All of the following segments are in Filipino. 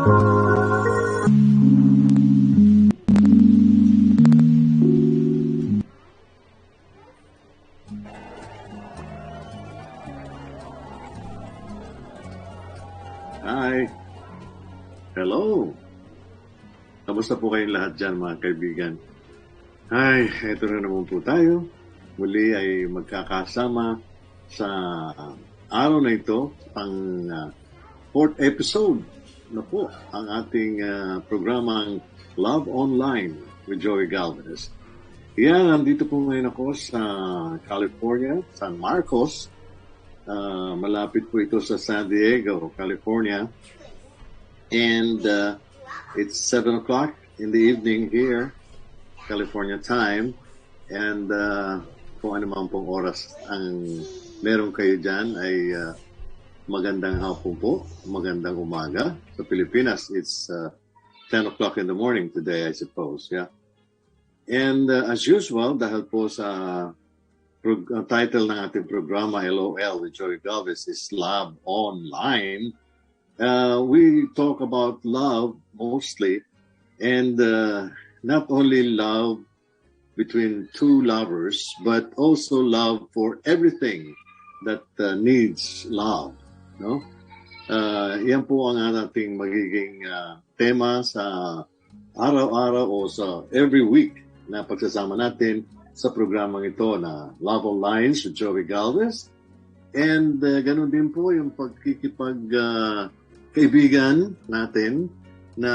Hi. Hello. Kamusta po kayong lahat dyan, mga kaibigan? Hi, eto na naman po tayo. Muli ay magkakasama sa araw na ito, ang fourth episode na po ang ating programang Love Online with Joey Galvez. Yan, nandito po ngayon ako sa California, San Marcos. Malapit po ito sa San Diego, California. And it's 7 o'clock in the evening here, California time. And kung ano man pong oras ang meron kayo dyan ay magandang hapon po, magandang umaga. Sa Pilipinas, it's 10 o'clock in the morning today, I suppose. Yeah. And as usual, dahil po sa title ng ating programa, LOL with Joey Galvez, is Love Online. We talk about love mostly, and not only love between two lovers, but also love for everything that needs love. No? Yan po ang ating magiging tema sa araw-araw o sa every week na pagsasama natin sa programang ito na Love Online with Joey Galvez. And ganun din po yung kaibigan natin na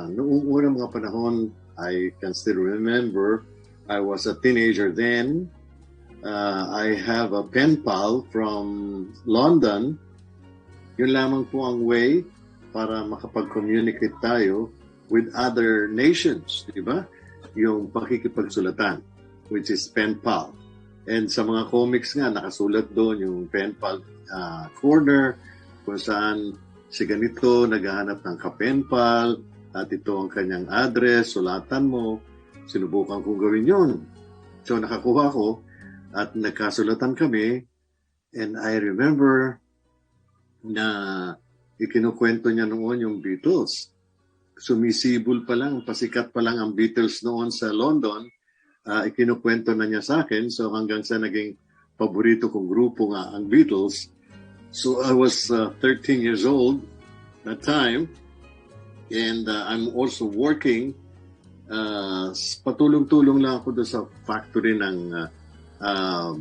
noong unang mga panahon, I can still remember, I was a teenager then. I have a pen pal from London. Yun lamang po ang way para makapag-communicate tayo with other nations, di ba? Yung pakikipagsulatan, which is pen pal. And sa mga comics nga, nakasulat doon yung pen pal corner, kung saan si ganito naghahanap ng ka-pen pal, at ito ang kanyang address, sulatan mo. Sinubukan kong gawin yun. So nakakuha ko at nagkasulatan kami, and I remember na ikinukwento niya noon yung Beatles. Sumisibol pa lang, pasikat pa lang ang Beatles noon sa London. Ikinukwento na niya sa akin, so hanggang sa naging paborito kong grupo nga ang Beatles. So I was 13 years old that time, and I'm also working. Patulong-tulong lang ako doon sa factory ng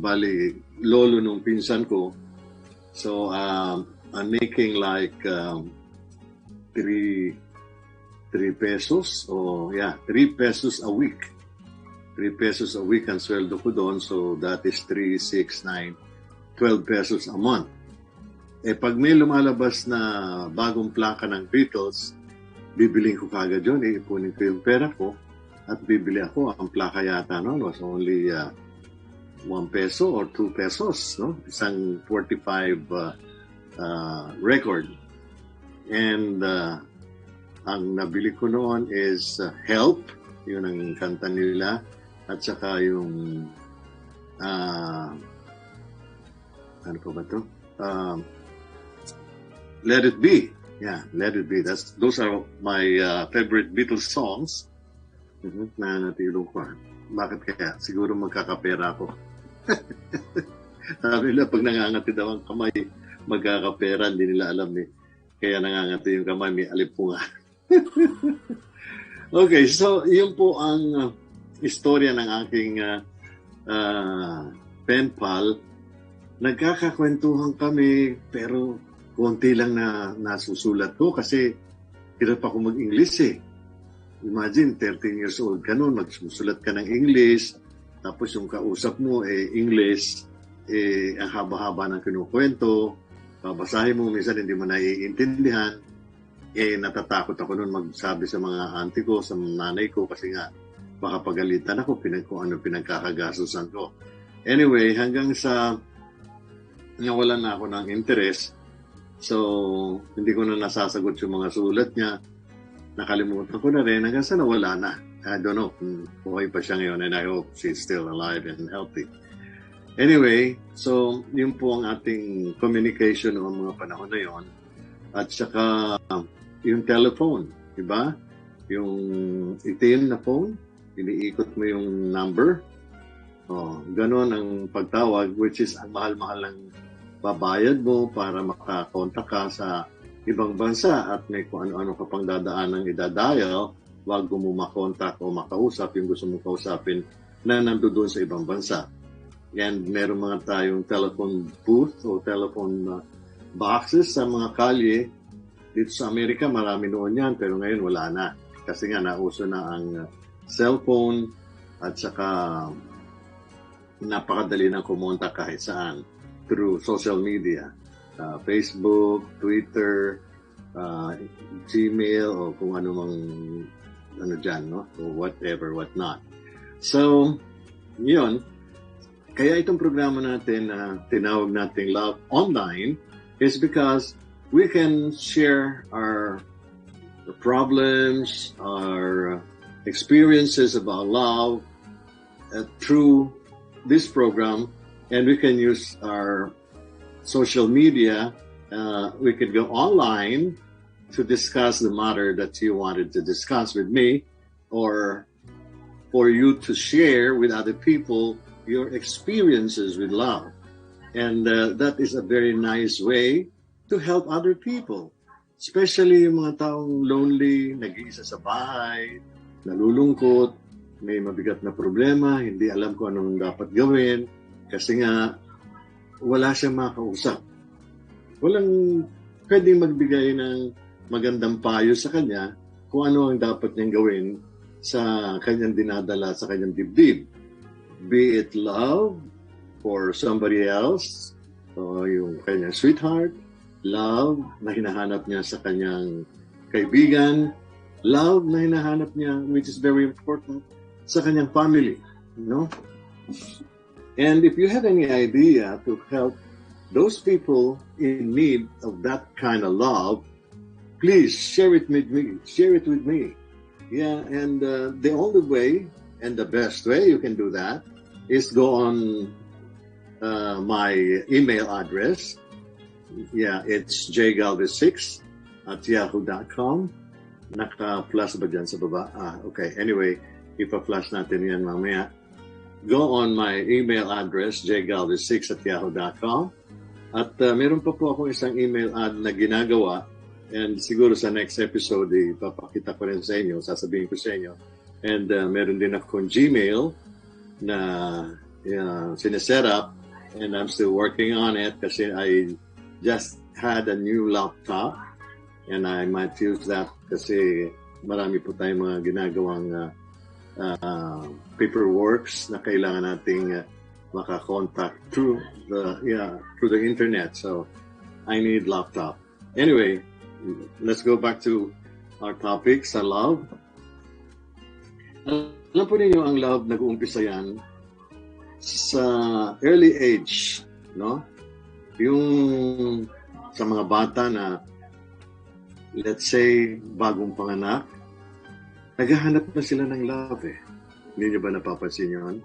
bali lolo nung pinsan ko. So I'm making like 3 pesos, o 3 pesos a week. 3 pesos a week ang sweldo ko doon, so that is 3, 6, 9, 12 pesos a month. Pag may lumalabas na bagong plaka ng Beatles, bibiling ko kagad yun, iipunin ko yung pera ko, at bibili ako. Ang plaka yata noon was only 1 peso or 2 pesos, no? Isang 45 record. And ang nabili ko noon is Help, yun ang kanta nila, at saka yung ano pa ba ito? Let It Be. Yeah, Let It Be. Those are my favorite Beatles songs. Na natilong ko. Bakit kaya? Siguro magkakapera ako. Sabi nila, pag nangangati daw ang kamay, magkakapera. Hindi nila alam eh. Kaya nangangati yung kamay, may alipunga. Okay, so yun po ang istorya ng aking pen pal. Nagkakakwentuhan kami, pero konti lang na nasusulat ko kasi hirap ako mag-English eh. Imagine, 13 years old ka noon, magsusulat ka ng English, tapos yung kausap mo English, ang haba-haba ng kinukwento, babasahin mo, minsan hindi mo naiintindihan. Natatakot ako noon magsabi sa mga auntie ko, sa nanay ko, kasi nga baka pagalitan ako kung ano pinagkakagasusan ko. Anyway, hanggang sa nawalan na ako ng interest. So, hindi ko na nasasagot yung mga sulat niya. Nakalimutan ko na rin hanggang sa nawala na. I don't know kung buhay pa siya ngayon, and I hope she's still alive and healthy. Anyway, so yun po ang ating communication noong mga panahon na yon. At saka yung telephone, di ba? Yung itim na phone, iniikot mo yung number. Ganon ang pagtawag, which is ang mahal-mahal ng babayad mo para makakontak ka sa ibang bansa at may kung ano-ano ka pang dadaan ng idadial bago mo makontak o makausap yung gusto mong kausapin na nandoon sa ibang bansa. And meron mga tayong telephone booth o telephone boxes sa mga kalye. Dito sa Amerika, marami noon yan, pero ngayon wala na. Kasi nga, nauso na ang cellphone at saka napakadali na kumontak kahit saan through social media. Facebook, Twitter, Gmail, o kung ano mang ano dyan, no? O whatever, whatnot. So, yun. Kaya itong programa natin na tinawag nating Love Online is because we can share our problems, our experiences about love through this program, and we can use our social media. We could go online to discuss the matter that you wanted to discuss with me, or for you to share with other people your experiences with love. And that is a very nice way to help other people. Especially yung mga taong lonely, nag-iisa sa bahay, nalulungkot, may mabigat na problema, hindi alam kung anong dapat gawin, kasi nga wala siyang makausap. Walang pwedeng magbigay ng magandang payo sa kanya kung ano ang dapat niyang gawin sa kanyang dinadala sa kanyang dibdib. Be it love for somebody else, o yung kanyang sweetheart, love na hinahanap niya sa kanyang kaibigan, love na hinahanap niya, which is very important, sa kanyang family, no? And if you have any idea to help those people in need of that kind of love, please share it with me. Share it with me. Yeah, and the only way and the best way you can do that is go on my email address. Yeah, it's jgalvez6@yahoo.com. Naka-flash ba dyan sa baba? Okay. Anyway, ipa-flash natin yan mamaya. Go on my email address, jgalvez6@yahoo.com. At meron pa po akong isang email ad na ginagawa, and siguro sa next episode, ipapakita ko rin sa inyo, sasabihin ko sa inyo. And meron din akong Gmail na sineset up, and I'm still working on it kasi I just had a new laptop, and I might use that kasi marami po tayong mga ginagawang paperworks na kailangan nating makakontact through the internet. So I need laptop. Anyway, let's go back to our topic sa love. Alam po ninyo, ang love nag-uumpisa yan sa early age, no? Yung sa mga bata na, let's say, bagong panganak, naghahanap na sila ng love eh. Hindi nyo ba napapansin yun?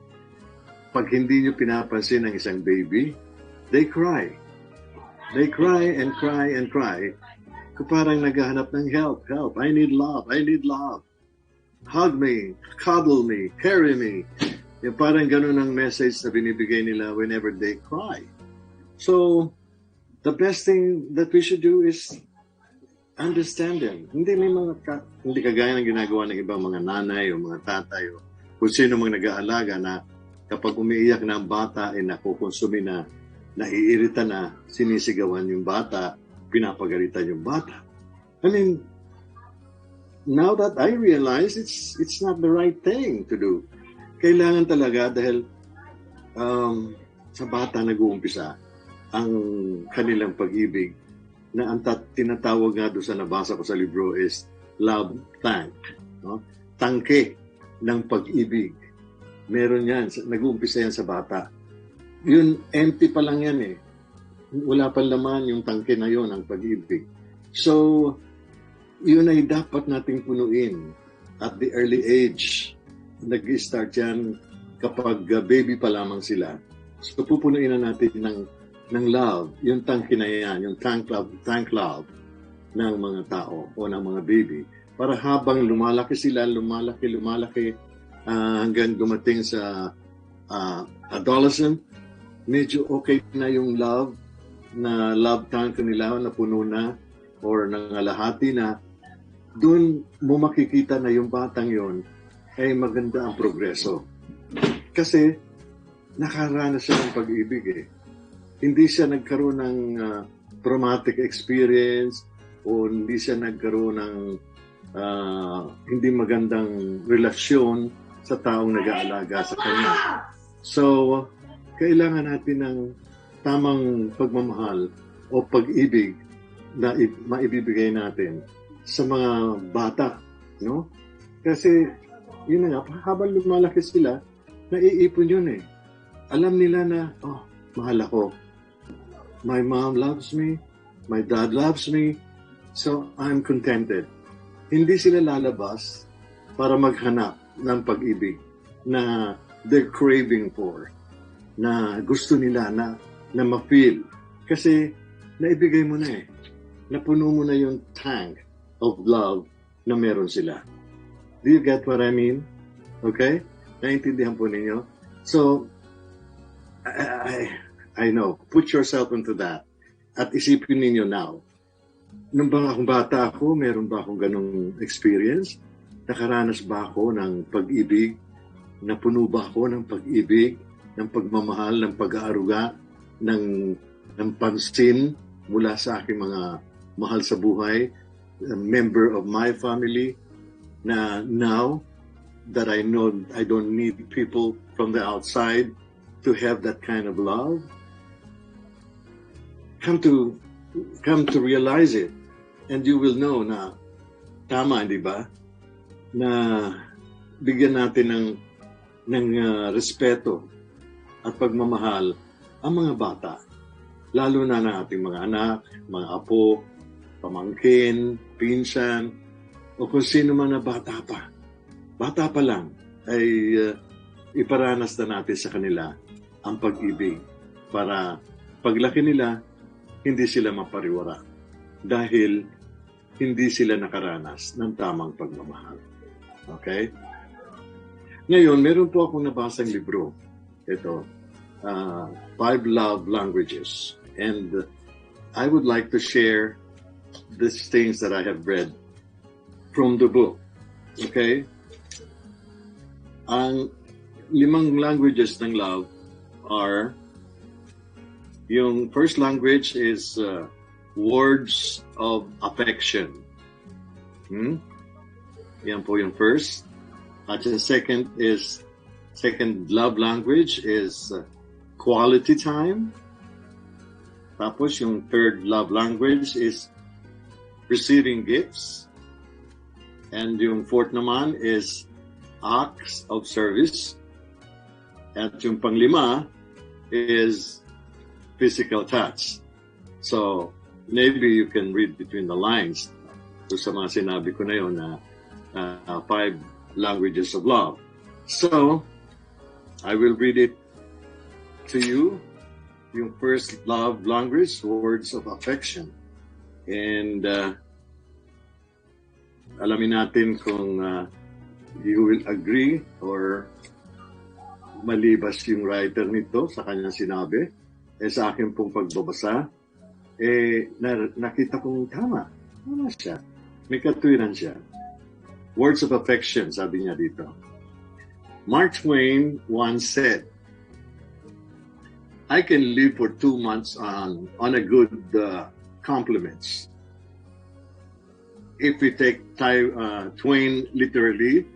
Pag hindi nyo pinapansin ang isang baby, they cry. They cry and cry and cry. Parang naghahanap ng help. I need love. I need love. Hug me, cuddle me, carry me. Yung parang ganun ang message na binibigay nila whenever they cry. So, the best thing that we should do is understand them. Hindi kagaya ng ginagawa ng ibang mga nanay o mga tatay o kung sino mga nag-aalaga na kapag umiiyak na ang bata ay nakukonsumi na, naiirita na, sinisigawan yung bata, pinapagalitan yung bata. I mean, now that I realize it's not the right thing to do. Kailangan talaga dahil sa bata nag-uumpisa ang kanilang pag-ibig na ang tinatawag nga doon sa nabasa ko sa libro is love tank. No? Tangke ng pag-ibig. Meron yan. Nag-uumpisa yan sa bata. Yun, empty pa lang yan eh. Wala pa laman yung tangke na yun, ang pag-ibig. So, yun ay dapat nating punuin at the early age. Nag-start yan kapag baby pa lamang sila. So, pupunuin na natin ng love. Yung tangke na yan, yung tank love. ng mga tao o ng mga baby para habang lumalaki sila, lumalaki, hanggang dumating sa adolescent, medyo okay na yung love tank nila na puno na or nangalahati na, doon mo makikita na yung batang yon ay maganda ang progreso. Kasi nakaranas siya ng pag-ibig eh. Hindi siya nagkaroon ng traumatic experience o hindi siya nagkaroon ng hindi magandang relasyon sa taong nag-aalaga sa kanya. So, kailangan natin ng tamang pagmamahal o pag-ibig na maibibigay natin sa mga bata, no? Kasi, yun na nga, habang lumalaki sila, naiipon yun eh. Alam nila na, oh, mahal ako. My mom loves me. My dad loves me. So, I'm contented. Hindi sila lalabas para maghanap ng pag-ibig na they're craving for, na gusto nila na ma-feel. Kasi, naibigay mo na eh. Napuno mo na yung tank of love na meron sila. Do you get what I mean? Okay? Naintindihan po ninyo? So, I know. Put yourself into that. At isipin ninyo now. Nung akong bata ako, meron ba akong ganong experience? Nakaranas ba ako ng pag-ibig? Napuno ba ako ng pag-ibig? Ng pagmamahal, ng pag-aaruga, ng pansin mula sa aking mga mahal sa buhay, a member of my family, na now that I know I don't need people from the outside to have that kind of love, come to realize it, and you will know na tama, di ba? Na bigyan natin ng respeto at pagmamahal ang mga bata, lalo na ng ating mga anak, mga apo, pamangkin, pinsan, o kung sino man na bata pa lang, ay iparanas na natin sa kanila ang pag-ibig para paglaki nila, hindi sila mapariwara dahil hindi sila nakaranas ng tamang pagmamahal. Okay? Ngayon, meron po akong nabasang libro. Ito, 5 Love Languages. And I would like to share these things that I have read from the book. Okay? Ang 5 languages ng love are, yung first language is words of affection. Yan po yung first. At the second love language is quality time. Tapos yung third love language is receiving gifts. And yung fourth naman is acts of service. At yung panglima is physical touch. So, maybe you can read between the lines. So, sa mga sinabi ko na yun na 5 languages of love. So, I will read it to you. Yung first love language, words of affection. And alamin natin kung you will agree or malibas yung writer nito sa kanyang sinabi. Sa akin pong pagbabasa, nakita kong tama siya. May katwiran siya. Words of affection, sabi niya dito. Mark Twain once said, I can live for 2 months on a good compliments. If we take Twain literally,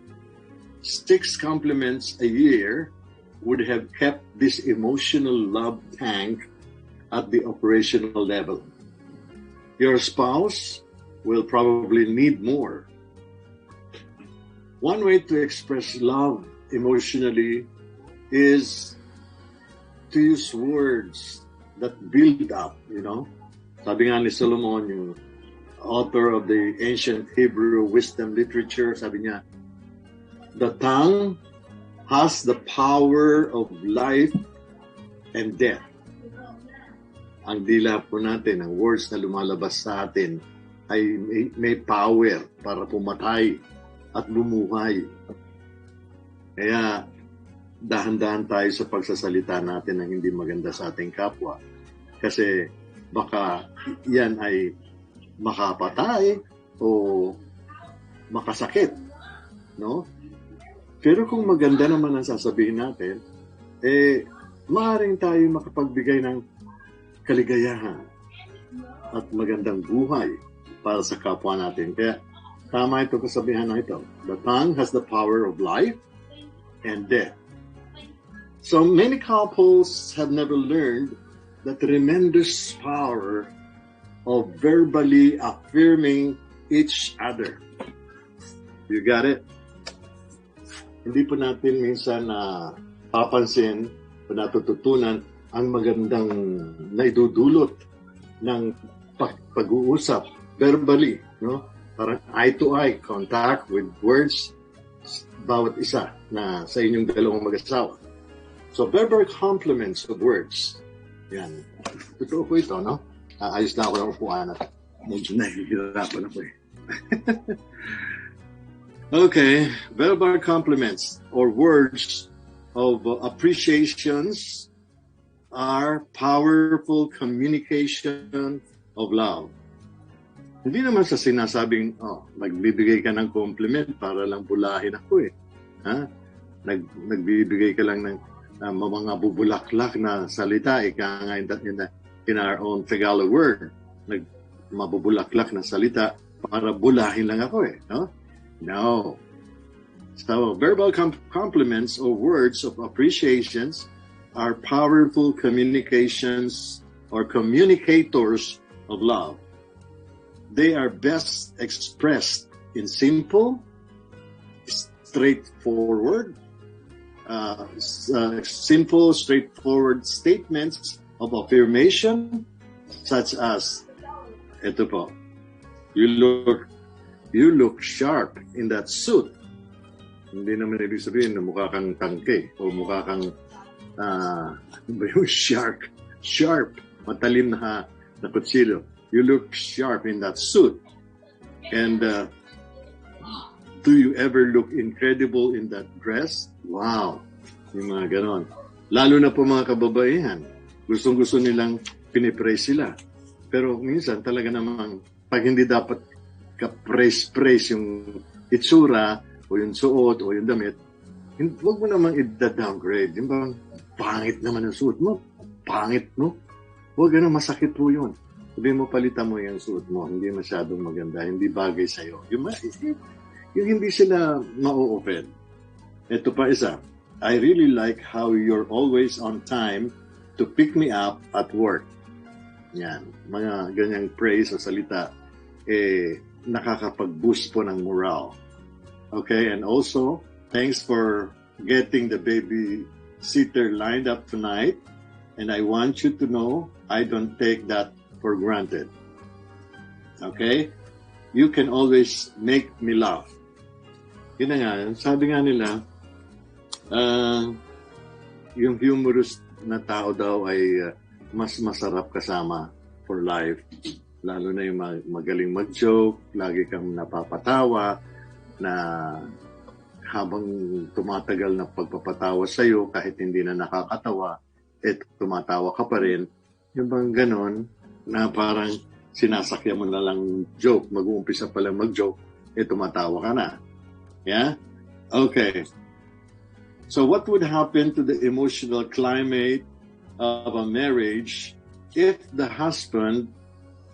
6 compliments a year would have kept this emotional love tank at the operational level. Your spouse will probably need more. One way to express love emotionally is to use words that build up, you know. Sabi nga ni Solomon, yung author of the ancient Hebrew wisdom literature, sabi niya, the tongue has the power of life and death. Ang dila po natin, ang words na lumalabas sa atin, ay may power para pumatay at bumuhay. Kaya dahan-dahan tayo sa pagsasalita natin ng hindi maganda sa ating kapwa. Kasi baka yan ay makapatay o makasakit, no? Pero kung maganda naman ang sasabihin natin, maaaring tayo makapagbigay ng kaligayahan at magandang buhay para sa kapwa natin. Kaya tama ito kasabihan na ito. The tongue has the power of life and death. So many couples have never learned the tremendous power of verbally affirming each other. You got it? Hindi po natin minsan papansin o natututunan ang magandang naidudulot ng pag-uusap verbally, no? Parang eye-to-eye contact with words bawat isa na sa inyong dalawang mag-asawa. So verbal compliments of words. Yan. Totoo po ito, no? Ayos na ako ng upuan at medyo nahihirapan ako eh. Okay, verbal compliments or words of appreciations are powerful communication of love. Hindi naman sa sinasabing, nagbibigay ka ng compliment para lang bulahin ako eh. Ha? Nagbibigay ka lang ng mga bubulaklak na salita, ika nga in our own Tagalog word. Mabubulaklak na salita para bulahin lang ako eh. No? No. So, verbal compliments or words of appreciations are powerful communications or communicators of love. They are best expressed in simple, straightforward statements of affirmation, such as, ito po, you look sharp in that suit. Hindi naman ibig sabihin na mukha kang tangke o mukha kang sharp, matalim na kutsilyo. You look sharp in that suit. And do you ever look incredible in that dress? Wow. Yung mga ganon. Lalo na po mga kababaihan. Gustong-gusto nilang pinipraise sila. Pero minsan talaga namang pag hindi dapat ka-praise yung itsura o yung suot o yung damit, huwag mo namang i-downgrade. Yung bang pangit naman ang suot mo. Pangit, no? Huwag ganun, masakit po yun. Sabihin mo, palitan mo yung suot mo. Hindi masyadong maganda. Hindi bagay sa'yo. Yung hindi sila ma-o-offend. Ito pa isa. I really like how you're always on time to pick me up at work. Yan. Mga ganyang praise o salita, nakakapag-boost po ng morale. Okay? And also, thanks for getting the baby sitter lined up tonight. And I want you to know, I don't take that for granted. Okay? You can always make me laugh. Yun na nga, sabi nga nila, yung humorous na tao daw ay mas masarap kasama for life. Lalo na yung magaling mag-joke, lagi kang napapatawa, na habang tumatagal na pagpapatawa sa'yo, kahit hindi na nakakatawa, tumatawa ka pa rin. Yung bang ganon, na parang sinasakyan mo na lang joke, mag-uumpisa pa lang mag-joke, tumatawa ka na. Yeah? Okay. So what would happen to the emotional climate of a marriage if the husband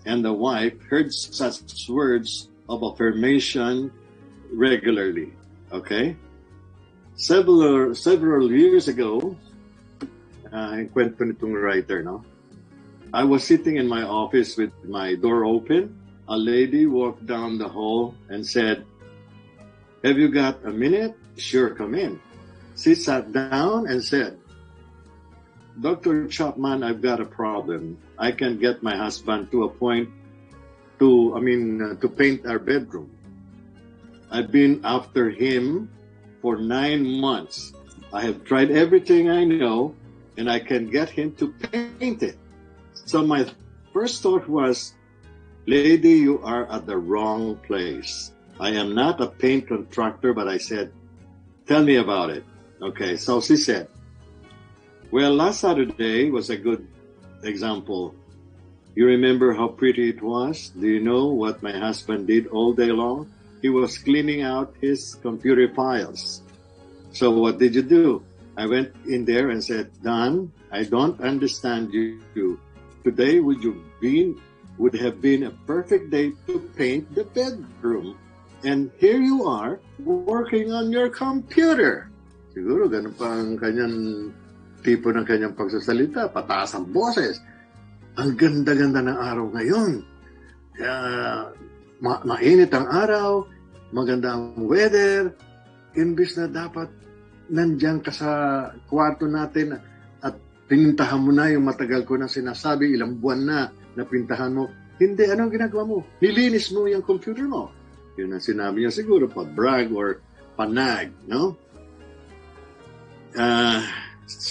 and the wife heard such words of affirmation regularly? Okay? Several years ago, kwento nitong writer, no? I was sitting in my office with my door open. A lady walked down the hall and said, "Have you got a minute? Sure, come in." She sat down and said, "Dr. Chapman, I've got a problem. I can't get my husband to a point to paint our bedroom. I've been after him for 9 months. I have tried everything I know, and I can get him to paint it." So my first thought was, Lady, you are at the wrong place. I am not a paint contractor, but I said, tell me about it. Okay, so she said, well, last Saturday was a good example. You remember how pretty it was? Do you know what my husband did all day long? He was cleaning out his computer files. So what did you do? I went in there and said, Don, I don't understand you. Today would have been a perfect day to paint the bedroom. And here you are, working on your computer. Siguro ganun pa ang kanyang tipo ng kanyang pagsasalita, pataas ang boses. Ang ganda-ganda ng araw ngayon. Mainit ang araw, maganda ang weather. Imbis na dapat nandiyan ka sa kwarto natin at pintahan mo na yung matagal ko na sinasabi, ilang buwan na napintahan mo. Hindi, anong ginagawa mo? Nilinis mo yung computer mo. Yun ang sinabi niya siguro, pa-brag or panag, no?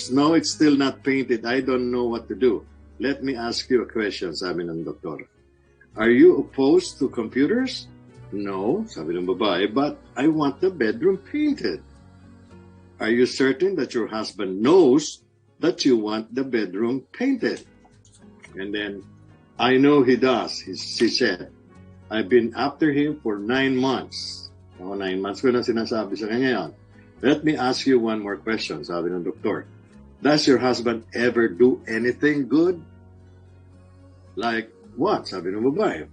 No, it's still not painted. I don't know what to do. Let me ask you a question, sabi ng doktor. Are you opposed to computers? No, sabi ng babae, but I want the bedroom painted. Are you certain that your husband knows that you want the bedroom painted? And then, I know he does, she said. I've been after him for 9 months. 9 months ko na sinasabi sa kanya yan. Let me ask you one more question, sabi ng doktor. Does your husband ever do anything good? Like what? Sabi ng babae.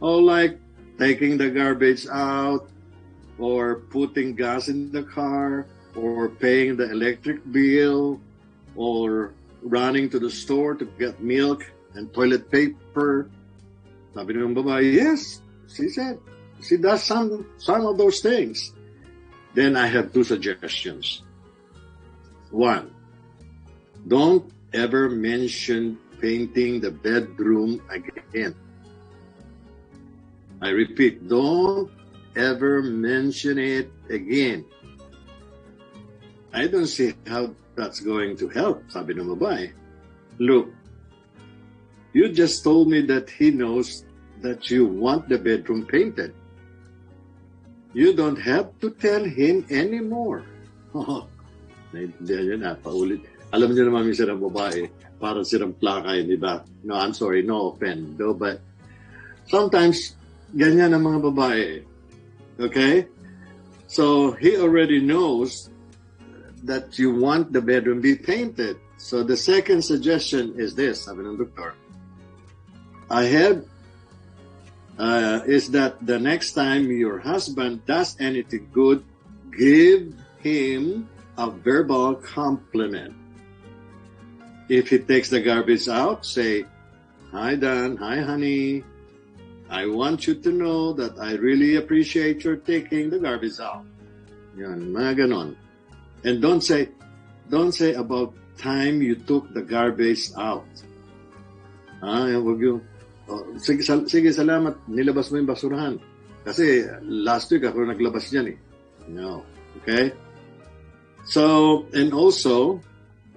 Oh, like taking the garbage out, or putting gas in the car, or paying the electric bill, or running to the store to get milk and toilet paper. Sabi ng babae, yes, she said. She does some of those things. Then I have 2 suggestions. 1, don't ever mention painting the bedroom again. I repeat, don't ever mention it again. I don't see how that's going to help, sabi ng babae. Look, you just told me that he knows that you want the bedroom painted. You don't have to tell him anymore. Oh, naintindihan niya na, paulit. Alam niyo naman minsan ang babae, para silang plaka yun, di ba? No, I'm sorry, no offense, though, but sometimes, ganyan ang mga babae. Okay? So, he already knows that you want the bedroom be painted. So, the second suggestion is this, sabi ng doktor. Is that the next time your husband does anything good, give him a verbal compliment. If he takes the garbage out, say, hi, Dan, hi, honey. I want you to know that I really appreciate your taking the garbage out. Yan, mga ganon. And don't say about time you took the garbage out. Wag yung, sige, salamat, nilabas mo yung basurahan. Kasi last week ako naglabas yan eh. No. Okay? So, and also,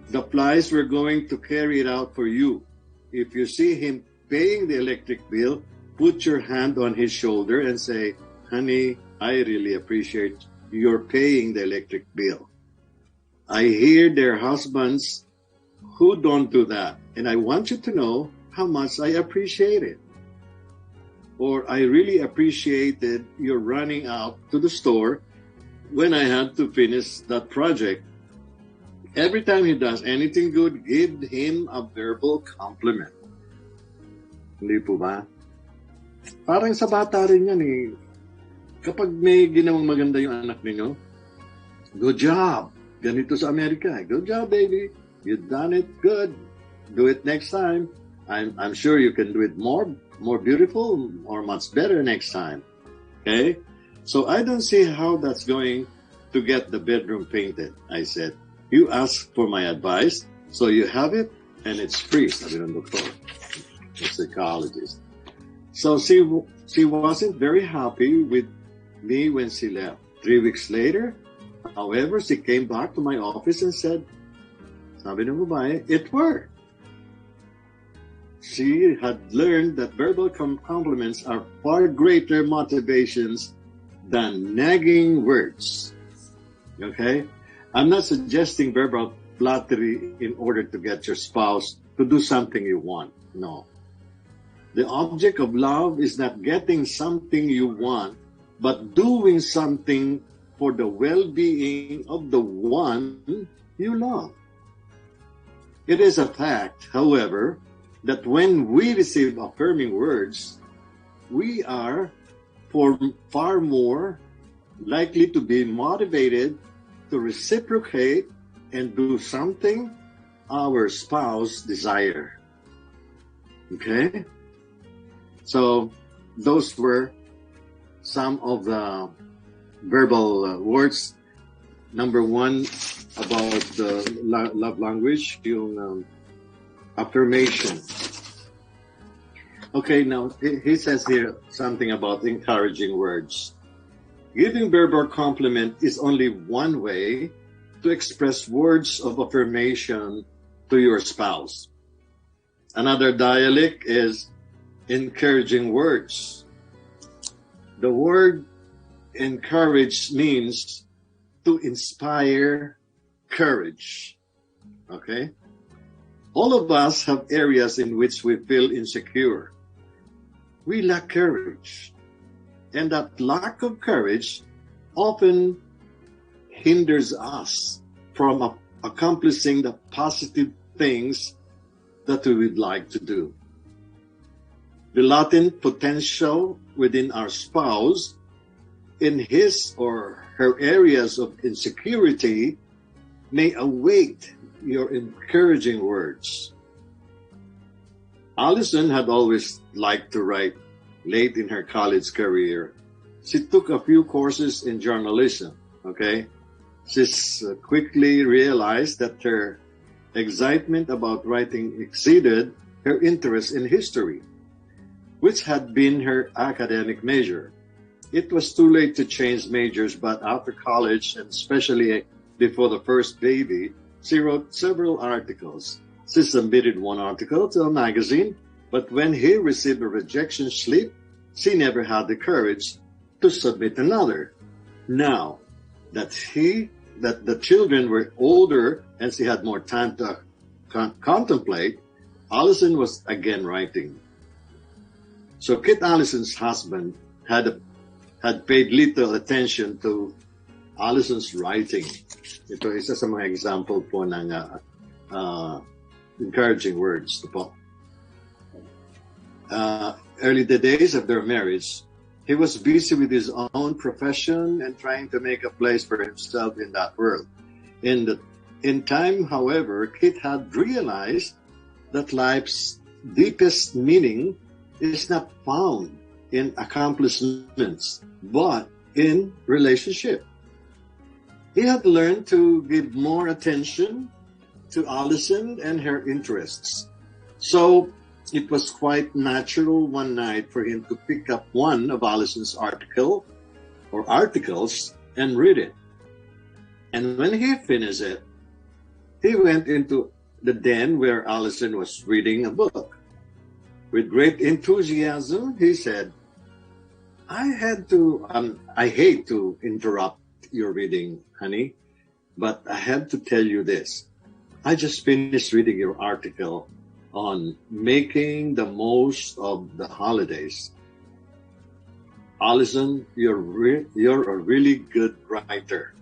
the plies we're going to carry it out for you. If you see him paying the electric bill, put your hand on his shoulder and say, honey, I really appreciate your paying the electric bill. I hear there are husbands who don't do that, and I want you to know how much I appreciate it. Or I really appreciated your running out to the store when I had to finish that project. Every time he does anything good, give him a verbal compliment. Hindi po ba? Parang sa bata rin yan eh. Kapag may ginawang maganda yung anak ninyo, good job. Ganito sa Amerika. Good job, baby. You've done it good. Do it next time. I'm sure you can do it more beautiful or much better next time. Okay? So I don't see how that's going to get the bedroom painted, I said. You asked for my advice, so you have it, and it's free, sabi ng doktor, the psychologist. So she wasn't very happy with me when she left. 3 weeks later, however, she came back to my office and said, sabi ng babae, it worked. she had learned that verbal compliments are far greater motivations than nagging words. Okay? I'm not suggesting verbal flattery in order to get your spouse to do something you want. No. The object of love is not getting something you want, but doing something for the well-being of the one you love. It is a fact, however, that when we receive affirming words, we are far more likely to be motivated to reciprocate and do something our spouse desire. Okay? So those were some of the verbal words. Number one, about the love language, yung affirmation. Okay, now he says here something about encouraging words. Giving verbal compliment is only one way to express words of affirmation to your spouse. Another dialect is encouraging words. The word encourage means to inspire courage. Okay? All of us have areas in which we feel insecure. We lack courage. And that lack of courage often hinders us from accomplishing the positive things that we would like to do. The latent potential within our spouse in his or her areas of insecurity may await your encouraging words. Allison had always liked to write. Late in her college career, she took a few courses in journalism. Okay, she quickly realized that her excitement about writing exceeded her interest in history, which had been her academic major. It was too late to change majors, but after college, and especially before the first baby, she wrote several articles. She submitted one article to a magazine, but when he received a rejection slip, she never had the courage to submit another. Now that the children were older and she had more time to contemplate, Allison was again writing. So Kit Allison's husband had paid little attention to Allison's writing. Ito isa sa mga example po ng encouraging words. Early the days of their marriage, he was busy with his own profession and trying to make a place for himself in that world. In time, however, Kit had realized that life's deepest meaning is not found in accomplishments, but in relationship. He had learned to give more attention to Allison and her interests. So it was quite natural one night for him to pick up one of Allison's articles and read it. And when he finished it, he went into the den where Allison was reading a book. With great enthusiasm, he said, I hate to interrupt your reading, honey, but I have to tell you this. I just finished reading your article on making the most of the holidays. Allison, you're a really good writer.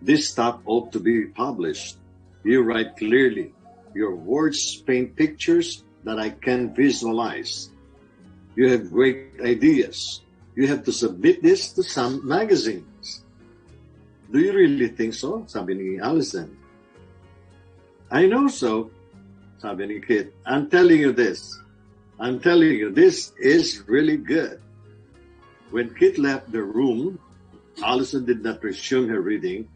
This stuff ought to be published. You write clearly. Your words paint pictures that I can visualize. You have great ideas. You have to submit this to some magazines. Do you really think so? Sabi ni Allison. I know so, sabi ni Kit. I'm telling you this. This is really good. When Kit left the room, Allison did not resume her reading.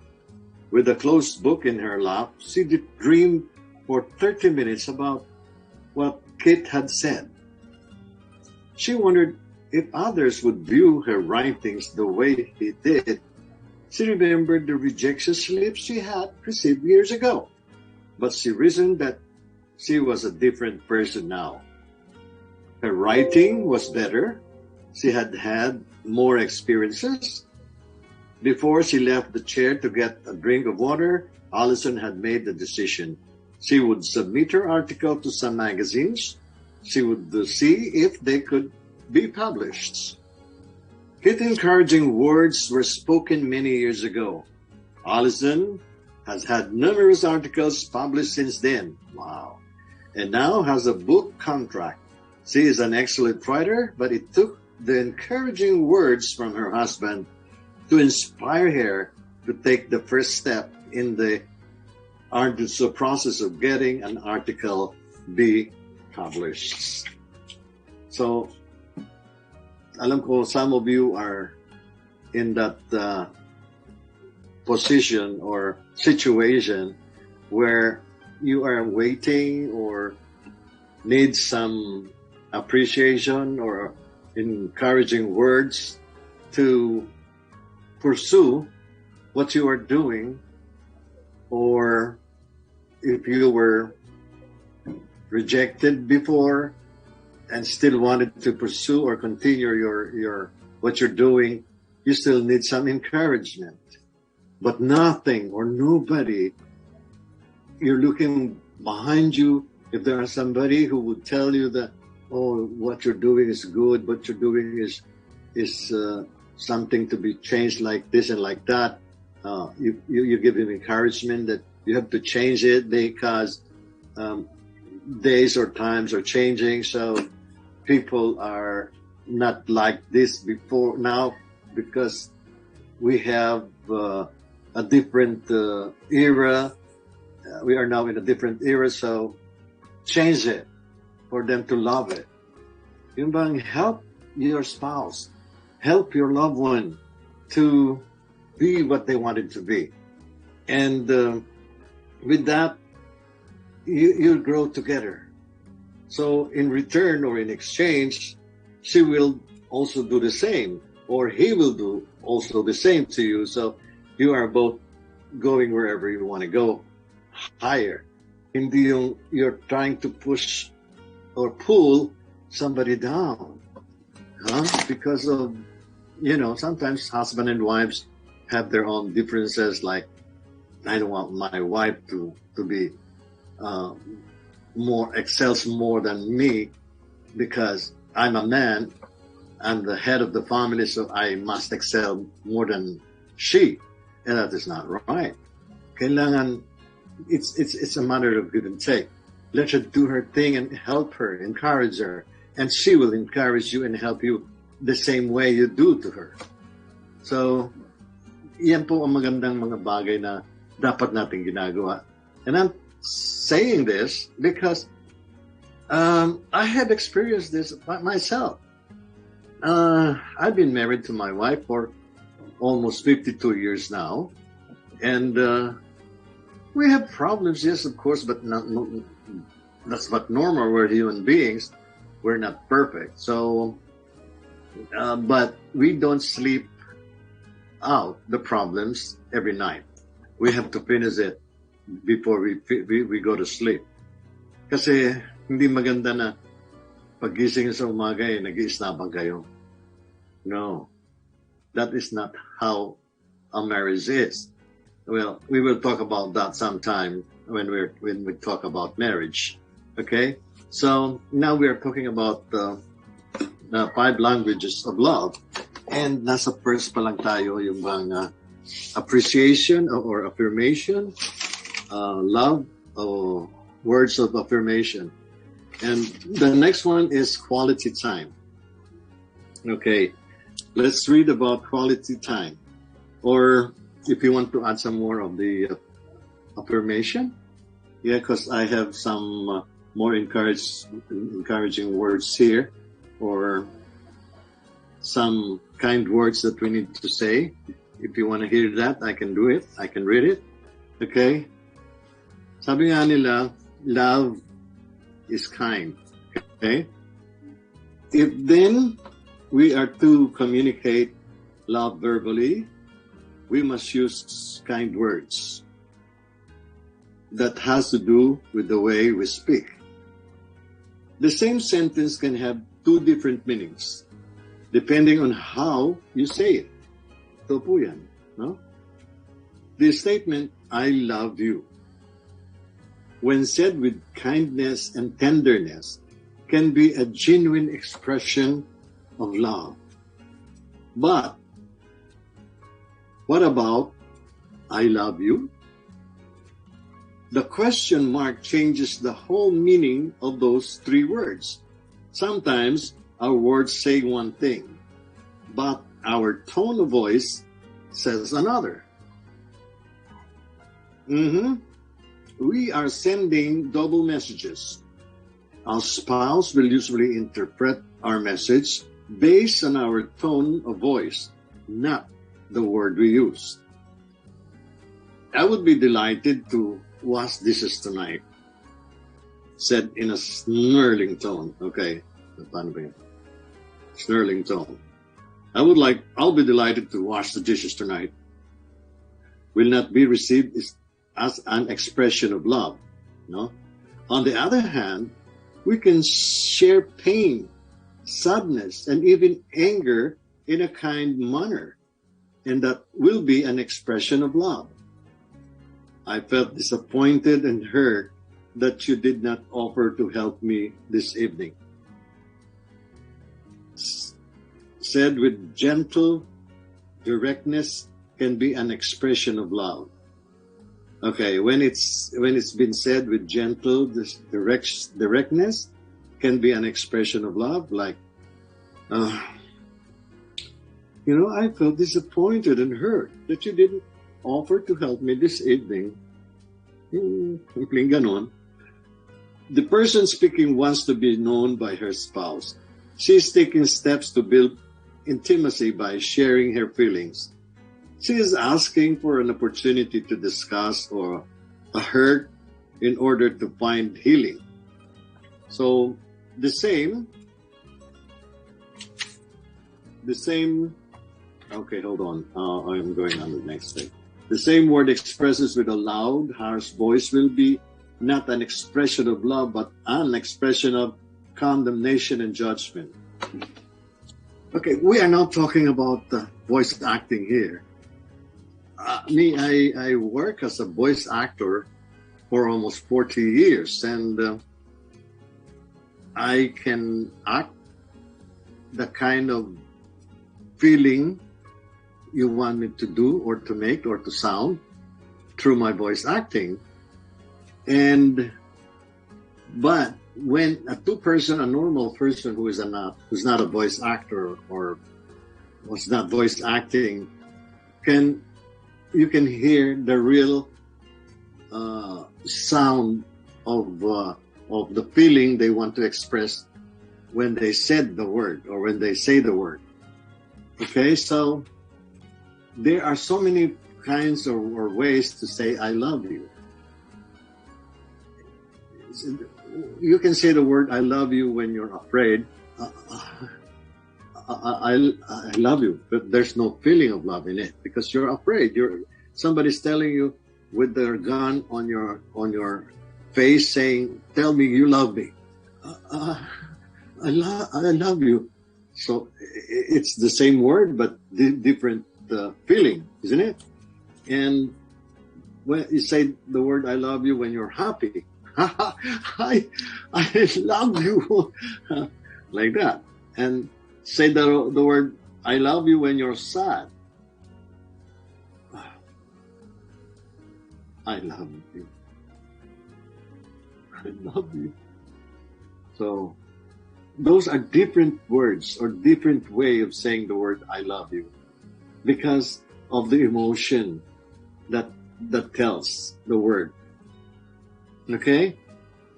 With a closed book in her lap, she dreamed for 30 minutes about what Kit had said. She wondered if others would view her writings the way he did. She remembered the rejection slip she had received years ago, but she reasoned that she was a different person now. Her writing was better. She had had more experiences. Before she left the chair to get a drink of water, Allison had made the decision. She would submit her article to some magazines. She would see if they could be published. His encouraging words were spoken many years ago. Allison has had numerous articles published since then. Wow. And now has a book contract. She is an excellent writer, but it took the encouraging words from her husband to inspire her to take the first step in the arduous process of getting an article be published. So, alam ko some of you are in that position or situation where you are waiting or need some appreciation or encouraging words to pursue what you are doing, or if you were rejected before and still wanted to pursue or continue your what you're doing, you still need some encouragement. But nothing or nobody, you're looking behind you, if there are somebody who would tell you that, oh, what you're doing is good, what you're doing is something to be changed like this and like that, you give him encouragement that you have to change it because days or times are changing, so people are not like this before now because we have a different era. We are now in a different era, so change it for them to love it. Yung bang help your spouse, help your loved one to be what they wanted to be. And with that, you'll grow together. So in return or in exchange, she will also do the same, or he will do also the same to you. So you are both going wherever you want to go, higher. Hindi yung you're trying to push or pull somebody down. Because of, sometimes husband and wives have their own differences, like, I don't want my wife to be excels more than me because I'm a man, I'm the head of the family, so I must excel more than she. And that is not right. Kailangan, it's a matter of give and take. Let her do her thing and help her, encourage her. And she will encourage you and help you the same way you do to her. So, yan po ang magandang mga bagay na dapat natin ginagawa. And I'm saying this because I have experienced this myself. I've been married to my wife for almost 52 years now. And we have problems, yes, of course, but that's not normal. We're human beings. We're not perfect. So, but we don't sleep out the problems every night. We have to finish it before we go to sleep. Kasi hindi maganda na pagising sa umaga nag-iisnapan kayo. No, that is not how a marriage is. Well, we will talk about that sometime when we talk about marriage. Okay, so now we are talking about the 5 languages of love, and nasa first pa lang tayo yung bang appreciation or affirmation, love or words of affirmation, and the next one is quality time. Okay, let's read about quality time, or if you want to add some more of the affirmation, because I have some more encouraging words here, or some kind words that we need to say. If you want to hear that, I can do it. I can read it. Okay? Sabi nga nila, love is kind. Okay? If then we are to communicate love verbally, we must use kind words. that has to do with the way we speak. The same sentence can have two different meanings depending on how you say it. Ito po yan, no? The statement, I love you, when said with kindness and tenderness, can be a genuine expression of love. But what about I love you? The question mark changes the whole meaning of those three words. Sometimes our words say one thing, but our tone of voice says another. We are sending double messages. Our spouse will usually interpret our message based on our tone of voice, not the word we use. I would be delighted to wash dishes tonight, said in a snarling tone. Okay, snarling tone. I'll be delighted to wash the dishes tonight. Will not be received as an expression of love. No. On the other hand, we can share pain, sadness, and even anger in a kind manner, and that will be an expression of love. I felt disappointed and hurt that you did not offer to help me this evening. Said with gentle directness can be an expression of love. Okay, when it's been said with gentle directness can be an expression of love, like, I felt disappointed and hurt that you didn't offer to help me this evening. Ganon. The person speaking wants to be known by her spouse. She is taking steps to build intimacy by sharing her feelings. She is asking for an opportunity to discuss or a hurt in order to find healing. So the same, okay, hold on. I'm going on to the next thing. The same word expresses with a loud, harsh voice will be not an expression of love, but an expression of condemnation and judgment. Okay, we are not talking about voice acting here. I work as a voice actor for almost 40 years, and I can act the kind of feeling you want me to do or to make or to sound through my voice acting. But when a normal person who's not a voice actor or was not voice acting, you can hear the real sound of the feeling they want to express when they said the word or when they say the word. Okay, so there are so many kinds or ways to say I love you. You can say the word I love you when you're afraid. I love you, but there's no feeling of love in it because you're afraid. Somebody's telling you with their gun on your face saying, "Tell me you love me." I love you. So it's the same word but different feeling, isn't it? And when you say the word I love you when you're happy, I love you, like that. And say the word I love you when you're sad. I love you. I love you. So those are different words or different way of saying the word I love you because of the emotion that tells the word. Okay?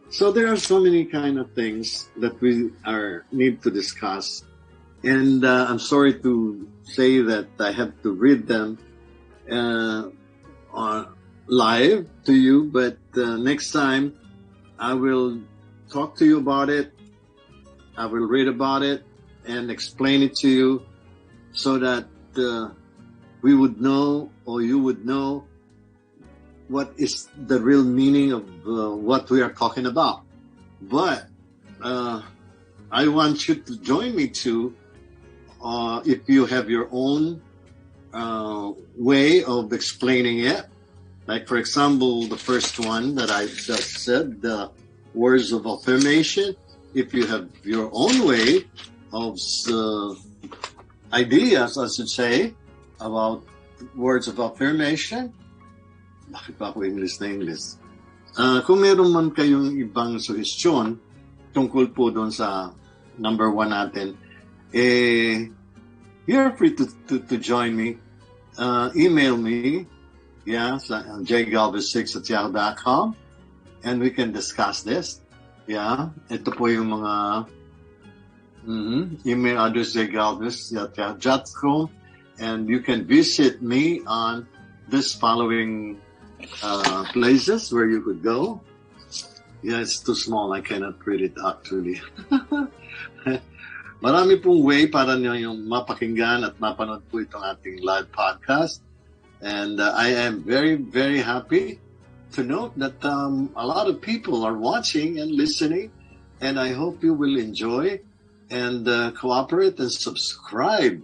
So there are so many kind of things that we need to discuss. And I'm sorry to say that I have to read them live to you, but next time I will talk to you about it. I will read about it and explain it to you so that we would know, or you would know, what is the real meaning of what we are talking about. But I want you to join me too, if you have your own way of explaining it. Like, for example, the first one that I just said, the words of affirmation. If you have your own way of ideas, I should say, about words of affirmation. Bakit ba ako English na English? Kung meron man kayong ibang suggestion tungkol po doon sa number 1 natin, you're free to join me. Email me, sa jgalvez6@yahoo.com, and we can discuss this. Ito po yung mga email address, jgalvez@yahoo.com, and you can visit me on this following places where you could go. It's too small. I cannot read it actually. Marami pong way para nyo yung mapakinggan at mapanood po itong ating live podcast. And I am very, very happy to note that a lot of people are watching and listening. And I hope you will enjoy and cooperate and subscribe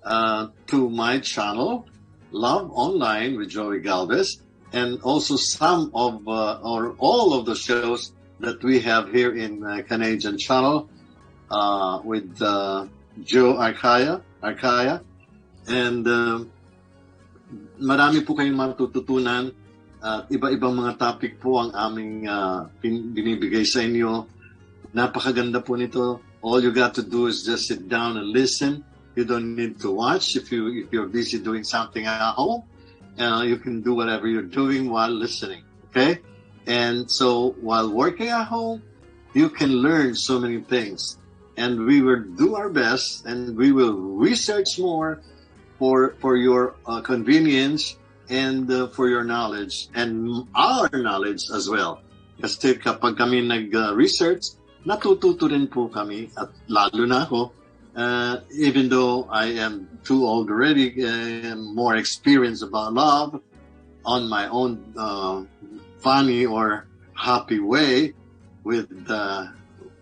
to my channel, Love Online with Joey Galvez, and also some of or all of the shows that we have here in Canadian channel with Joe Arcaya, and marami po kayong matututunan at iba-ibang mga topic po ang aming binibigay sa inyo. Napakaganda po nito. All you got to do is just sit down and listen. You don't need to watch if you're busy doing something at home. You can do whatever you're doing while listening, okay? And so while working at home, you can learn so many things. And we will do our best, and we will research more for your convenience and for your knowledge and our knowledge as well. Kasi kapag kami nag-research, natututo rin po kami, at lalo na ako, even though I am too old already, more experienced about love on my own funny or happy way with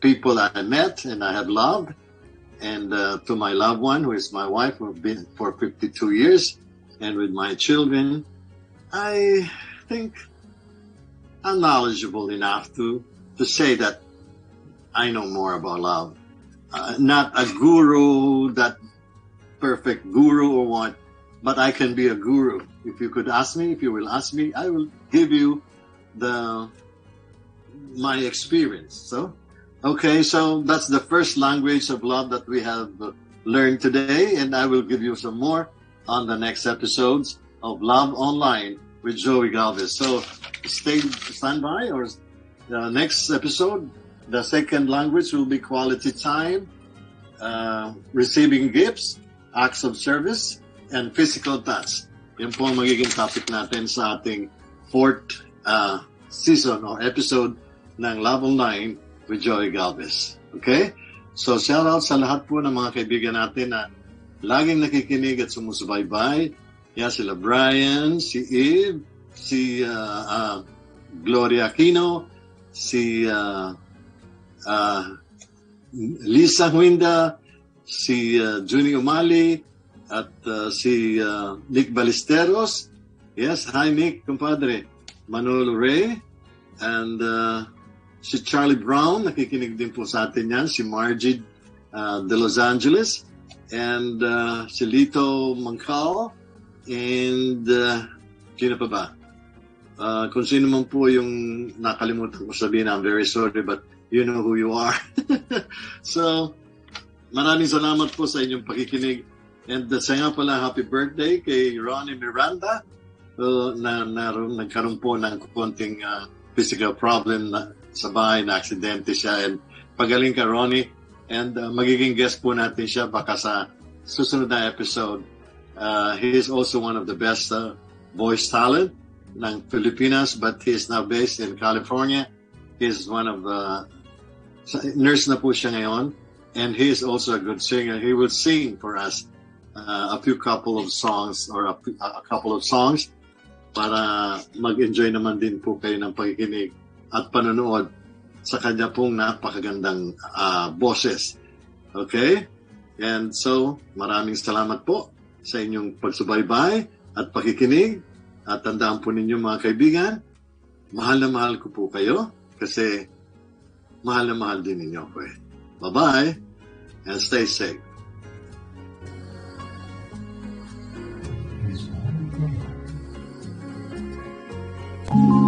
people I met and I have loved, and to my loved one, who is my wife, who have been for 52 years, and with my children. I think I'm knowledgeable enough to say that I know more about love. Not a guru, that perfect guru or what, but I can be a guru. If you will ask me, I will give you my experience. So that's the first language of love that we have learned today, and I will give you some more on the next episodes of Love Online with Joey Galvez. So stand by, or the next episode, the second language will be quality time, receiving gifts, acts of service, and physical touch. Yan po ang magiging topic natin sa ating 4th season or episode ng Love Online with Joey Galvez. Okay? So shout out sa lahat po ng mga kaibigan natin na laging nakikinig at sumusubaybay. Sila Brian, si Eve, si Gloria Aquino, si Lisa Huinda, si Juni Umali, at si Nick Ballesteros. Yes, hi Nick, kumpadre. Manolo Ray, and si Charlie Brown, nakikinig din po sa atin yan. Si Margie de Los Angeles, and si Lito Mangcal, and sino pa ba? Kung sino man po yung nakalimutan ko sabihin, I'm very sorry, but you know who you are. So, maraming salamat po sa inyong pakikinig. And sa nga pala, happy birthday kay Ronnie Miranda, na nagkaroon po ng konting physical problem sa bahay, na aksidente siya. And pagaling ka, Ronnie. And magiging guest po natin siya baka sa susunod na episode. He is also one of the best voice talent ng Filipinas, but he is now based in California. He is one of nurse na po siya ngayon, and he is also a good singer. He will sing for us a couple of songs, para mag-enjoy naman din po kayo ng pakikinig at panonood sa kanya pong napakagandang boses. Okay? And so, maraming salamat po sa inyong pagsubaybay at pakikinig. At tandaan po ninyo mga kaibigan, mahal na mahal ko po kayo kasi mahal na mahal din ninyo ako eh. Bye-bye and stay safe. Thank you.